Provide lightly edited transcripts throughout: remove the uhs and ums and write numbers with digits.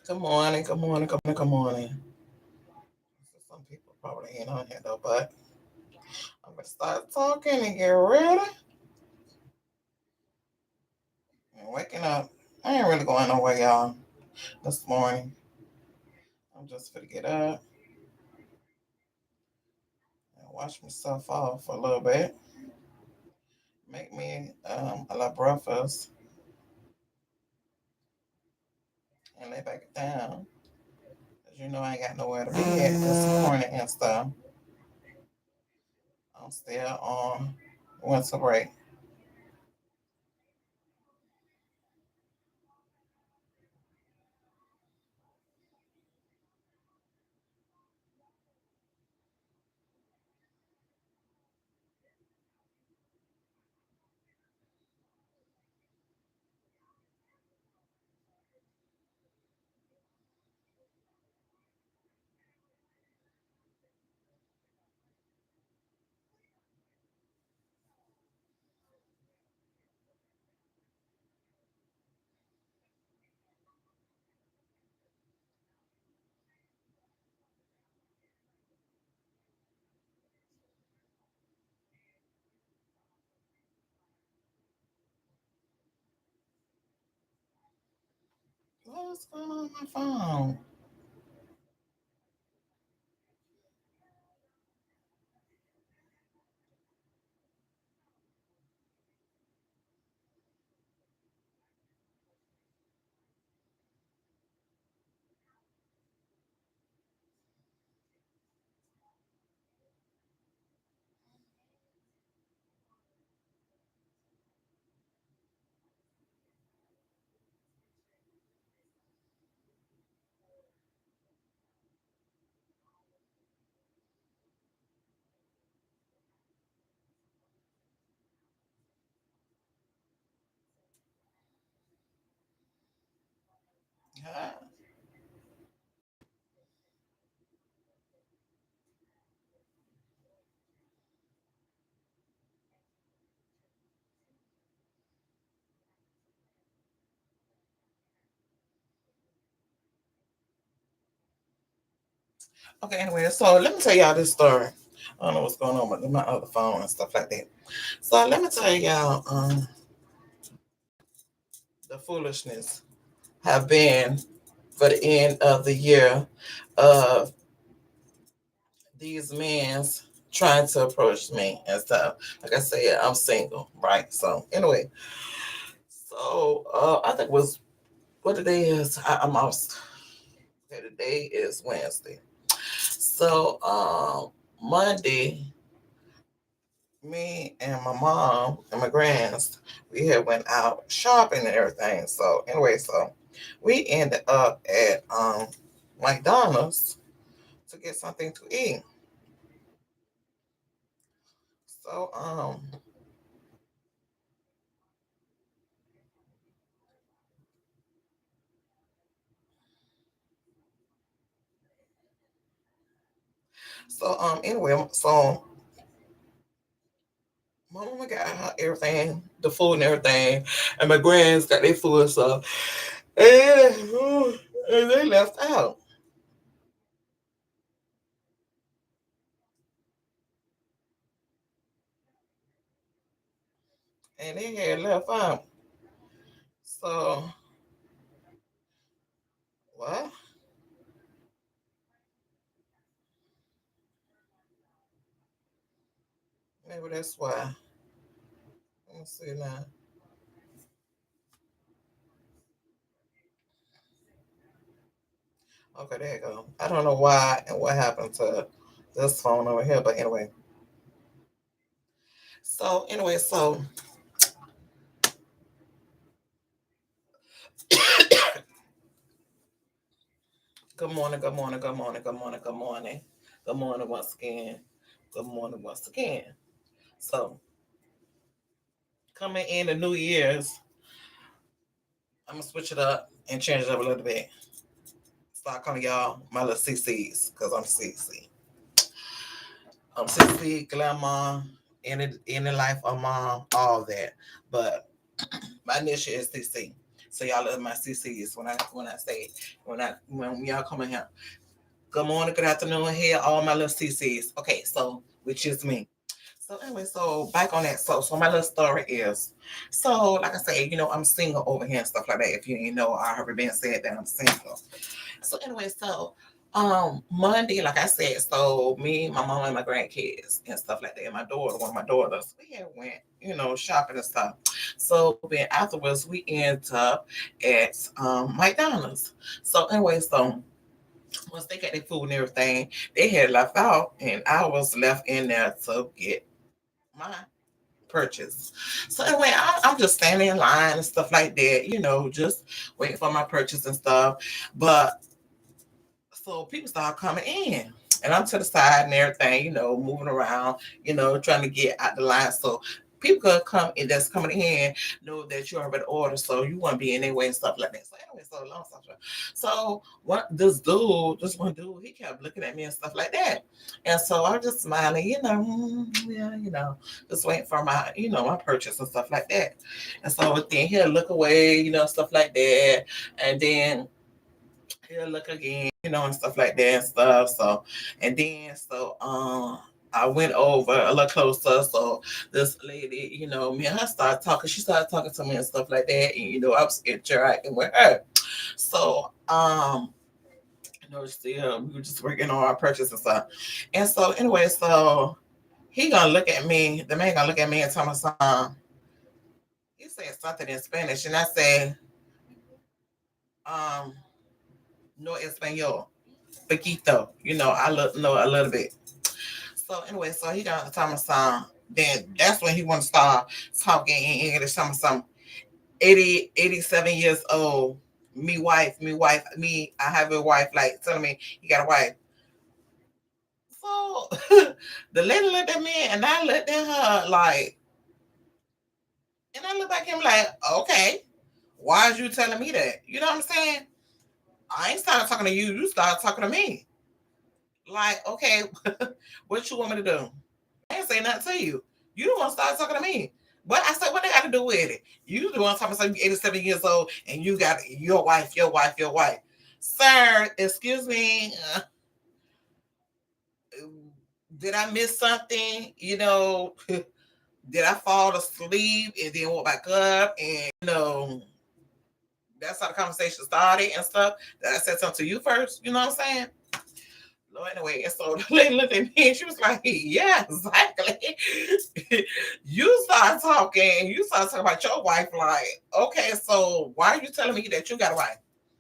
Good morning, good morning, good morning, good morning. Some people probably ain't on here though, but I'm gonna start talking and get ready and waking up. I ain't really going nowhere, y'all, this morning. I'm just gonna get up and wash myself off for a little bit. Make me a little breakfast and lay back down. Cause you know I ain't got nowhere to be at this morning and stuff. I'm still on winter break. What's going on with my phone? Huh? Okay, anyway, so let me tell y'all this story. I don't know what's going on with my other phone and stuff like that. So let me tell y'all the foolishness have been for the end of the year of these men trying to approach me and stuff. Like I said, I'm single, right? So anyway, so I think it was what today is. I'm off. Okay, today is Wednesday. So Monday, me and my mom and my grands, we had went out shopping and everything. So anyway, so we ended up at McDonald's to get something to eat. So anyway, so my mama got her everything, the food and everything, and my grands got their food stuff, and, and they left out, and they had left out. So what? Maybe that's why. Let me see now. Okay, there you go. I don't know why and what happened to this phone over here, but anyway. So anyway, so good morning, good morning, good morning, good morning, good morning, good morning once again. Good morning once again. So, coming in the New Year's, I'm gonna switch it up and change it up a little bit. Start calling y'all my little CCs because I'm CC. I'm CC, glamour, in the life of mom, all that. But my initial is CC. So y'all love my CCs when I say when y'all come in here. Good morning, good afternoon, here, all my little CCs. Okay, so which is me. So anyway, so back on that. So my little story is, so like I said, I'm single over here and stuff like that. If you didn't know, I already been said that I'm single. So anyway, so Monday, like I said, so me, my mom, and my grandkids and stuff like that, and my daughter, one of my daughters, we had went, shopping and stuff. So then afterwards, we ended up at McDonald's. So anyway, so once they got their food and everything, they had left out, and I was left in there to get my purchase. So anyway, I'm just standing in line and stuff like that, just waiting for my purchase and stuff. But so people start coming in. And I'm to the side and everything, moving around, trying to get out the line. So people could come in that's coming in know that you already ordered, so you want to be in their way and stuff like that. So anyway, so long stuff. So what this one dude, he kept looking at me and stuff like that. And so I was just smiling, yeah, just waiting for my, my purchase and stuff like that. And so then he'll look away, stuff like that. And then he'll look again, and stuff like that and stuff. So, and then I went over a little closer. So this lady, me and her started talking. She started talking to me and stuff like that. And I was interacting with her. So still we were just working on our purchase and stuff. And so anyway, so he gonna look at me, the man gonna look at me and tell me something. He said something in Spanish, and I said, um, no español. Poquito, I know a little bit. So anyway, so he got tell me some. Then that's when he want to start talking in English. Some 87 years old. Me. I have a wife. Like telling me you got a wife. So the lady looked at me and I looked at her like, and I looked back at him like, okay, why is you telling me that? You know what I'm saying? I ain't started talking to you. You started talking to me. Like, okay, what you want me to do? I ain't say nothing to you. You don't want to start talking to me. But I said, what they got to do with it? You the one talking about you 87 years old and you got your wife. Sir, excuse me. Did I miss something? Did I fall asleep and then woke back up? And, that's how the conversation started and stuff. That I said something to you first. You know what I'm saying? Anyway, and so the lady looked at me and she was like, yeah, exactly. You start talking, about your wife, like, okay, so why are you telling me that you got a wife?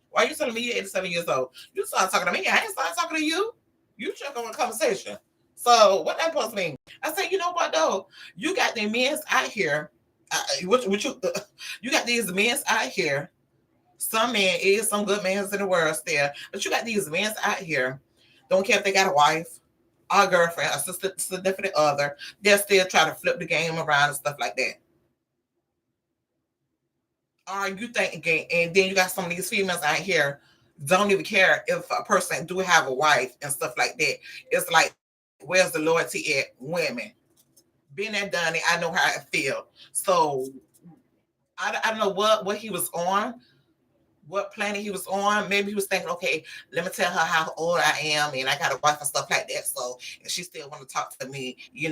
Why are you telling me you're 87 years old? You start talking to me. I ain't started talking to you. You check on a conversation. So what that supposed to mean? I said, you know what though? You got the men's out here. You got these men's out here. Some men is some good men in the world still, but you got these men's out here. Don't care if they got a wife, or a girlfriend, a significant other. They'll still try to flip the game around and stuff like that. Or you think again, and then you got some of these females out here don't even care if a person do have a wife and stuff like that. It's like, where's the loyalty at? Women. Being there, done it, I know how it feel. So I don't know what he was on, what planet he was on. Maybe he was thinking, okay, let me tell her how old I am and I got a wife and stuff like that. So if she still want to talk to me, we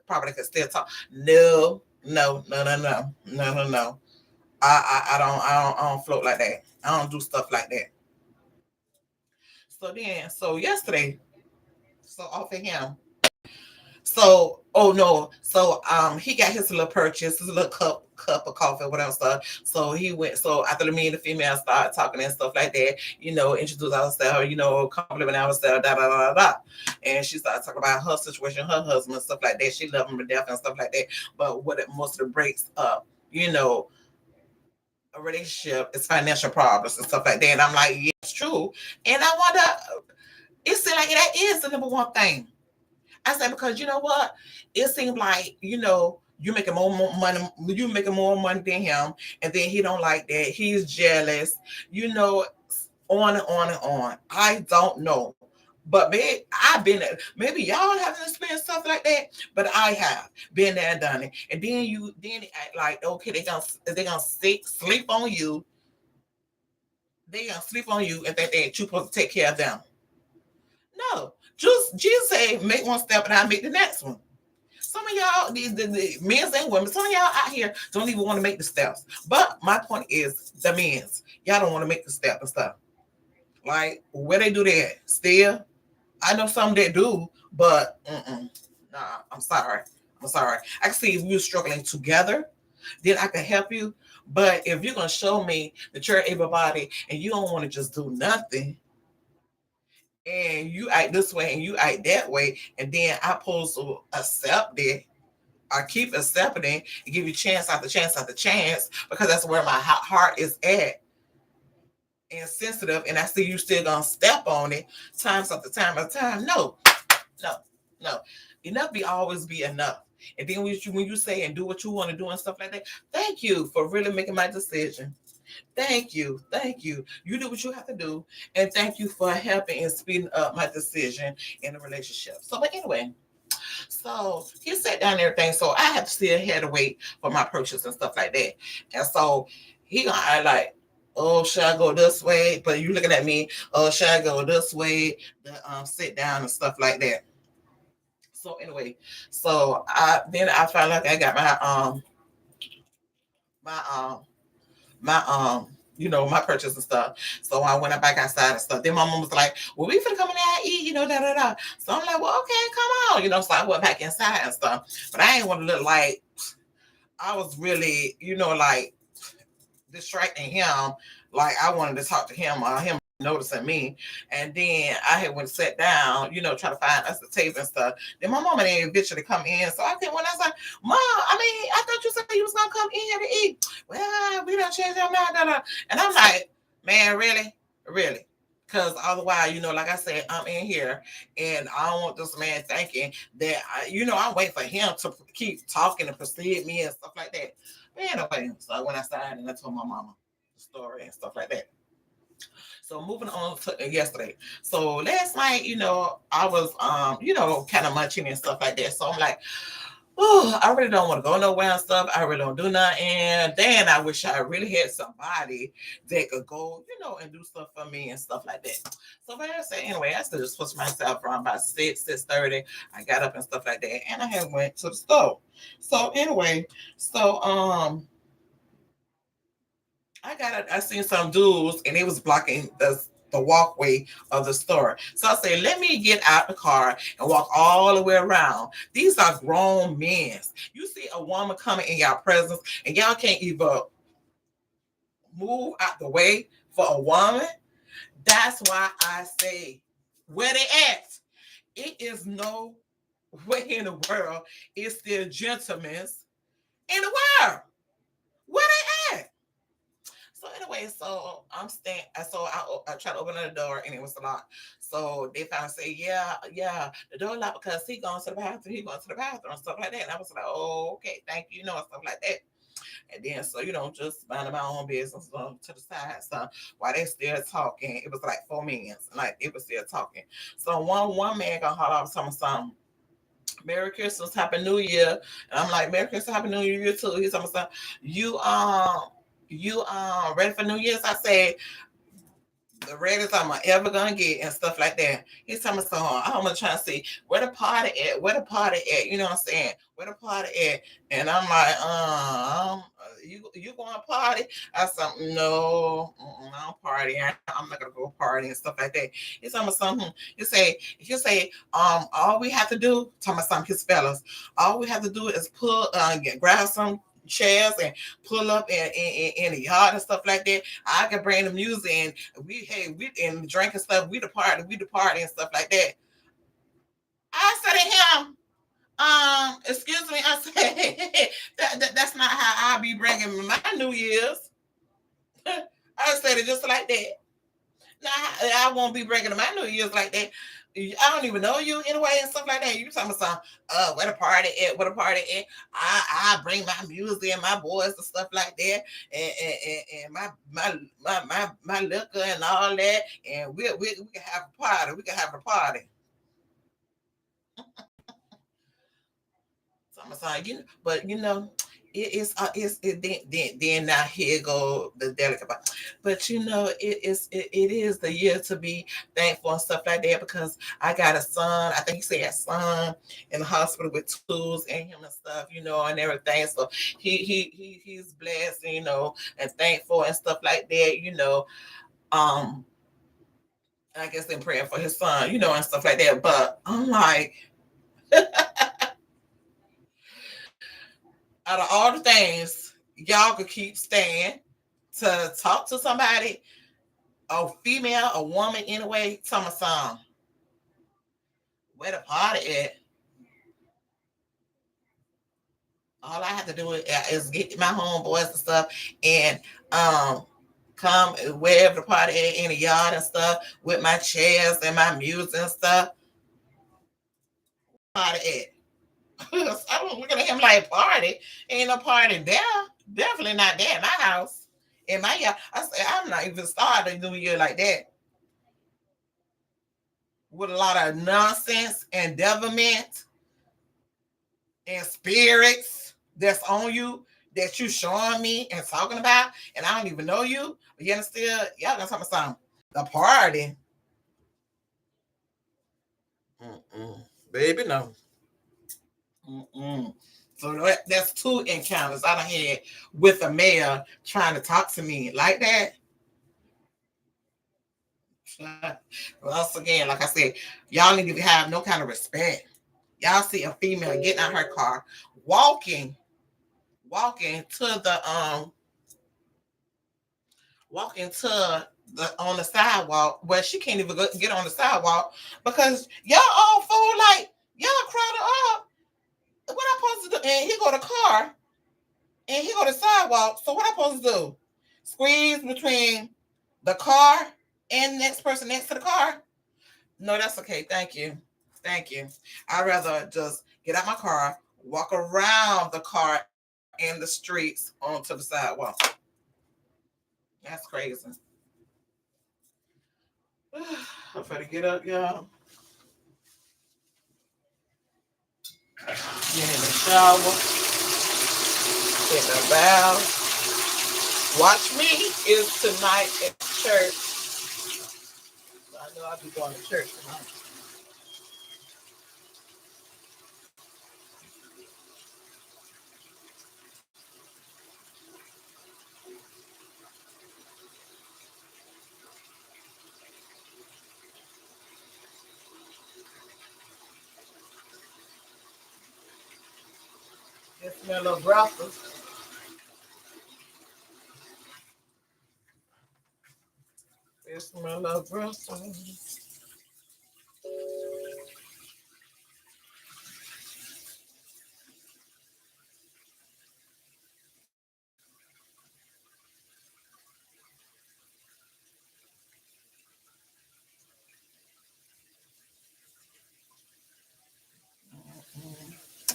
probably could still talk. No. I don't float like that. I don't do stuff like that. So yesterday, so off of him. So, oh no. So he got his little purchase, his little cup of coffee, whatever stuff. So he went, so after me and the female started talking and stuff like that, introduce ourselves, compliment ourselves, da. And she started talking about her situation, her husband, stuff like that. She loved him to death and stuff like that. But what it most of the breaks up, a relationship is financial problems and stuff like that. And I'm like, yeah, it's true. And I wonder, it seems like that is the number one thing. I said, because you know what? It seemed like, you making more money, you making more money than him, and then he don't like that. He's jealous, you know, on and on and on. I don't know. But I've been there. Maybe y'all haven't experienced stuff like that, but I have been there and done it. And then they act like, okay, they gonna sleep on you. They gonna sleep on you and think that you're supposed to take care of them. No, just Jesus say, make one step and I make the next one. Some of y'all, the men and women, some of y'all out here don't even want to make the steps. But my point is, the men's, y'all don't want to make the step and stuff. Like, where they do that? Still, I know some that do, but nah, I'm sorry. I'm sorry. I can see if we're struggling together, then I can help you. But if you're gonna show me that you're able body and you don't want to just do nothing, and you act this way and you act that way, and then I supposed to accept it or keep accepting it and give you chance after chance after chance because that's where my heart is at and sensitive, and I see you still gonna step on it times after time after time. No, no, no. Enough be always be enough. And then when you say and do what you want to do and stuff like that, thank you for really making my decision. Thank you. Thank you. You do what you have to do. And thank you for helping and speeding up my decision in a relationship. So, but anyway, so he sat down and everything. So I had to still had to wait for my purchase and stuff like that. And so he gonna act like, oh, should I go this way? But you looking at me, oh, should I go this way? Sit down and stuff like that. So anyway, so I felt like I got my my purchase and stuff. So I went back outside and stuff. Then my mom was like, well, we finna come in there and eat, da da da. So I'm like, well, okay, come on, so I went back inside and stuff. But I ain't want to look like I was really, like distracting him. Like I wanted to talk to him or him noticing me. And then I had went sat down, try to find us the table and stuff. Then my mama didn't eventually come in. So I think when I was like, Mom, I thought you said you was gonna come in here to eat. Well, we don't change our mind. And I'm like, man, really? Really? Because otherwise, like I said, I'm in here and I don't want this man thinking that, I wait for him to keep talking and precede me and stuff like that. But anyway, so I went outside and I told my mama the story and stuff like that. So moving on to yesterday. So last night, I was, kind of munching and stuff like that. So I'm like, oh, I really don't want to go nowhere and stuff. I really don't do nothing. And then I wish I really had somebody that could go, and do stuff for me and stuff like that. So but I said, anyway, I still just pushed myself around about 6:30. I got up and stuff like that. And I had went to the store. So anyway, so I seen some dudes and they was blocking the walkway of the store. So I said, let me get out the car and walk all the way around. These are grown men. You see a woman coming in y'all presence and y'all can't even move out the way for a woman. That's why I say, where they at? It is no way in the world it's still gentlemen in the world. Where they at? So anyway, so I'm staying. So I tried to open the door and it was locked. So they finally say, yeah, the door locked because he going to the bathroom. He going to the bathroom and stuff like that. And I was like, oh, okay, thank you, and stuff like that. And then so just minding my own business to the side. So while they still talking, it was like 4 minutes. Like it was still talking. So one man gonna holler off something. Merry Christmas, Happy New Year. And I'm like, Merry Christmas, Happy New Year too. He's talking about you ready for New Year's? I said, the reddest I'm ever gonna get and stuff like that. He's telling me so I'm gonna try to see where the party at, you know what I'm saying? Where the party at? And I'm like, you going to party? I said, no, I don't party. I'm not gonna go party and stuff like that. He's telling me something. You say, all we have to do, talking about some his fellas, all we have to do is grab some chairs and pull up in the yard and stuff like that. I can bring the music and we and drink and stuff. We the party and stuff like that. I said to him, excuse me. I said that's not how I be bringing my New Year's. I said it just like that. Now I won't be bringing my New Year's like that. I don't even know you anyway and stuff like that. You talking about some where the party at, where the party at. I bring my music and my boys and stuff like that, and my liquor and all that, and we can have a party. We can have a party. So I'm saying, but then now here go the delicate part. But it is the year to be thankful and stuff like that because I got a son. I think he said a son in the hospital with tools in him and stuff, and everything. So he's blessed, and thankful and stuff like that. Um, I guess in praying for his son, and stuff like that. But I'm like, out of all the things y'all could keep staying to talk to somebody, a female, a woman anyway, tell me some. Where the party at? All I have to do is get my homeboys and stuff and come wherever the party at in the yard and stuff with my chairs and my music and stuff. Party at? I was looking at him like party. Ain't no party there. Definitely not there in my house. In my yard. I said, I'm not even starting the new year like that. With a lot of nonsense and devilment and spirits that's on you that you showing me and talking about, and I don't even know you, but yet still, y'all gonna talk about something. The party. Mm-mm. Baby, no. Mm-mm. So that's two encounters I done had with a male trying to talk to me like that. Once again, like I said, y'all need to have no kind of respect. Y'all see a female getting out her car, walking to walking to the on the sidewalk where she can't even get on the sidewalk because y'all all full like y'all crowded up. What I supposed to do? And he go to car and he go to sidewalk. So what I supposed to do? Squeeze between the car and the next person next to the car? No, that's okay. Thank you. Thank you. I'd rather just get out my car, walk around the car and the streets onto the sidewalk. That's crazy. I'm to get up, y'all. Get in the shower, take a bath. Watch me is tonight at church. I know I'll be going to church tonight. It smell of breakfast. It smell of breakfast.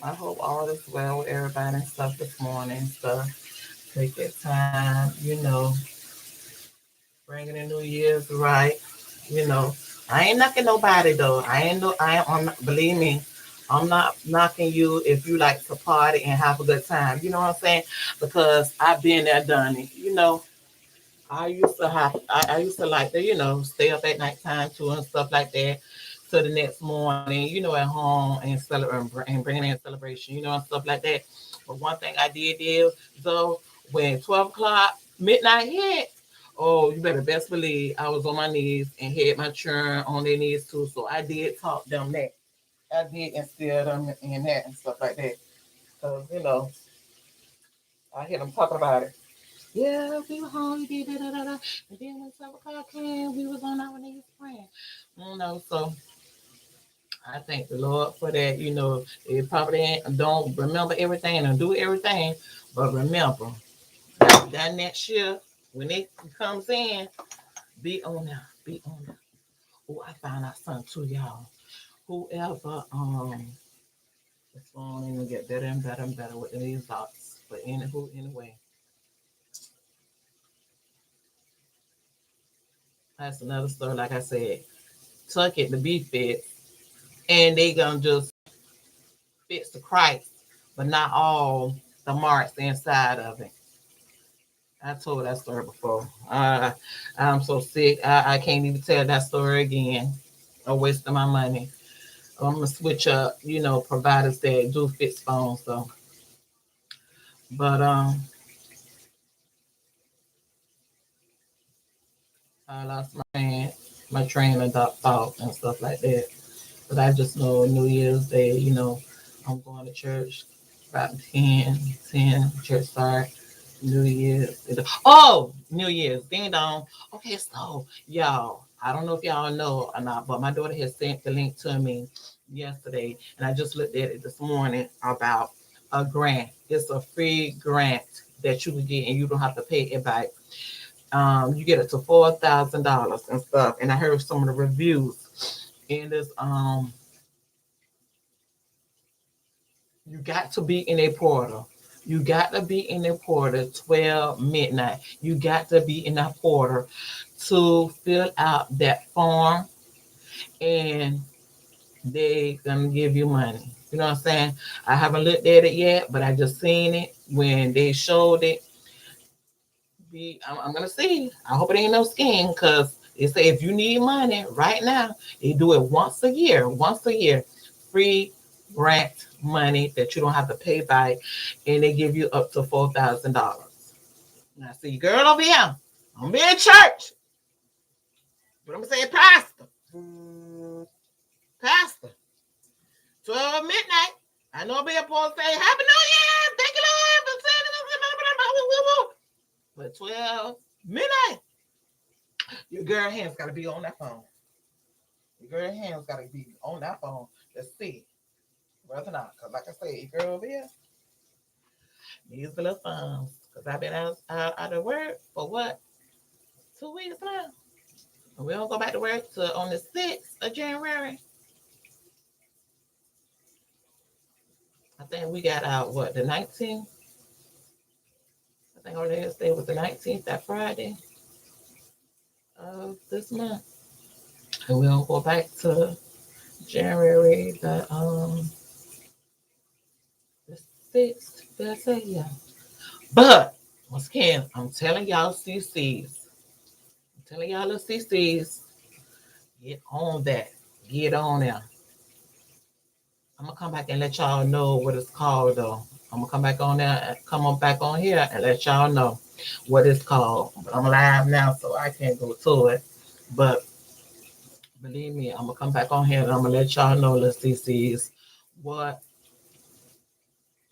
I hope all is well with everybody and stuff this morning. Stuff. Take your time, bringing the New Year's right. You know, I ain't knocking nobody though. I'm not, believe me, I'm not knocking you if you like to party and have a good time. You know what I'm saying? Because I've been there, done it. I used to like to, stay up at nighttime too and stuff like that. To the next morning, at home and celebrate and bringing in celebration, and stuff like that. But one thing I did is though when 12 o'clock midnight hit, oh, you better best believe I was on my knees and had my children on their knees too. So I did talk them that. I did instill them in that and stuff like that. Because, I hear them talking about it. Yeah, we were home, we did da da da. And then when 12 o'clock came, we was on our knees praying. So I thank the Lord for that. It probably don't remember everything and do everything, but remember that next year when it comes in, be on there, be on there. Oh, I found out something too, y'all. Whoever it's going to get better and better and better with these thoughts. But anyway, that's another story. Like I said, tuck it to be fit, and they gonna just fix the Christ, but not all the marks inside of it. I told that story before. I'm so sick. I can't even tell that story again. I'm wasting my money. I'm gonna switch up, providers that do fix phones though. But I lost my train of thought and stuff like that. But I just know New Year's Day, I'm going to church about 10, church start. New Year's. Oh, New Year's. Ding dong. Okay, so y'all, I don't know if y'all know or not, but my daughter has sent the link to me yesterday, and I just looked at it this morning about a grant. It's a free grant that you can get, and you don't have to pay it back. You get it to $4,000 and stuff. And I heard some of the reviews in this. You got to be in a portal. You got to be in a portal 12 midnight. You got to be in that portal to fill out that form, and they gonna give you money. You know what I'm saying? I haven't looked at it yet, but I just seen it when they showed it. I'm gonna see. I hope it ain't no scheme, because they say if you need money right now, they do it once a year. Once a year, free grant money that you don't have to pay back, and they give you up to $4,000. Now, see, girl over here, I'm in church, but I'm gonna say pastor, pastor. 12 midnight. I know being supposed to say Happy New Year, thank you Lord for saying. But 12 midnight. Your girl hands got to be on that phone. Your girl hands got to be on that phone to see whether or not. Because, like I say, your girl over here needs the little funds. Because I've been out of work for what? 2 weeks now. And we don't go back to work till on the 6th of January. I think we got out, what, the 19th? I think our last day was the 19th, that Friday of this month. And we'll go back to January the 6th. Did I say? Yeah. But once again, I'm telling y'all CCs. I'm telling y'all the CCs, get on that. Get on there. I'm gonna come back and let y'all know what it's called though. I'm gonna come back on there, come on back on here and let y'all know what it's called. But I'm live now, so I can't go to it. But believe me, I'm gonna come back on here and I'm gonna let y'all know, the CCs, what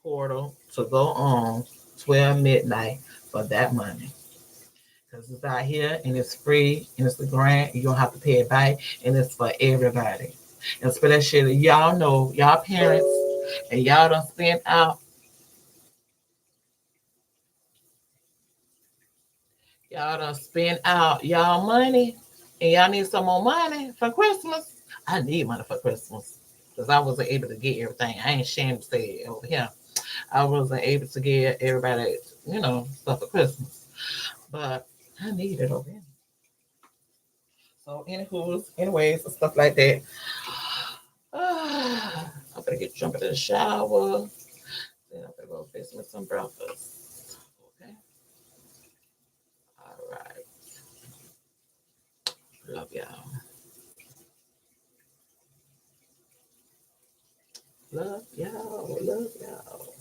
portal to go on 12 midnight for that money. Because it's out here and it's free and it's a grant. You don't have to pay it back, and it's for everybody. And especially y'all know, y'all parents, and y'all don't spend out. Y'all don't spend out y'all money, and y'all need some more money for Christmas. I need money for Christmas because I wasn't able to get everything. I ain't ashamed to say it over here. I wasn't able to get everybody, stuff for Christmas. But I need it over here. So, anyways, and stuff like that. I'm gonna get jumping in the shower. Then I'm gonna go fix me some breakfast. Okay. All right. Love y'all. Love y'all. Love y'all.